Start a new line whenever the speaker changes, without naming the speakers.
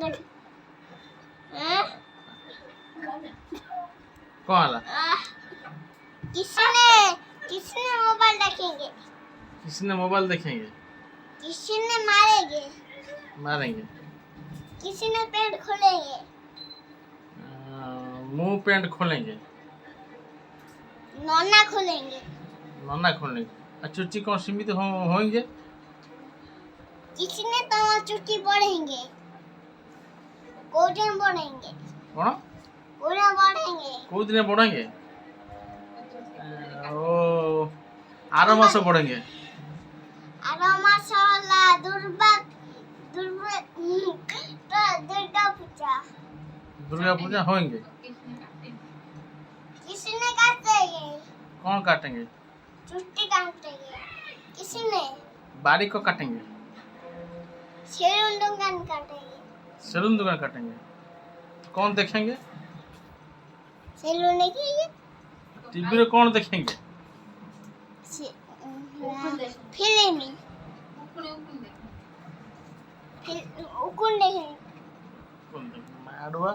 देख हैं?
कौन आला?
किसने मोबाइल देखेंगे?
किसने मोबाइल देखेंगे?
किसने मारेंगे?
मारेंगे।
किसने पेट खोलेंगे?
मुंह पेंट खोलेंगे।
नौना खोलेंगे।
नन्ना खोलेंगे। चुच्ची कौन सीमित होंगे?
किसने तो चुट्टी पढ़ेंगे? कोटे पढ़ेंगे।
कौन?
कोटे पढ़ेंगे।
कोई दिन पढ़ेंगे? ओ आरो मास पढ़ेंगे।
आरो माशाल्लाह दुर्गा पूजा।
दुर्गा पूजा होंगे।
किसने काटेंगे?
कौन काटेंगे?
चुट्टी काटेंगे। किसने?
बारी को काटेंगे।
सेलून दुकान काटेंगे।
सैलून दुकान काटेंगे। कौन देखेंगे?
सेलून देखेंगे।
टीवी में कौन देखेंगे?
फिल्म उकुन देखेंगे।
कौन देखेंगे? माडवा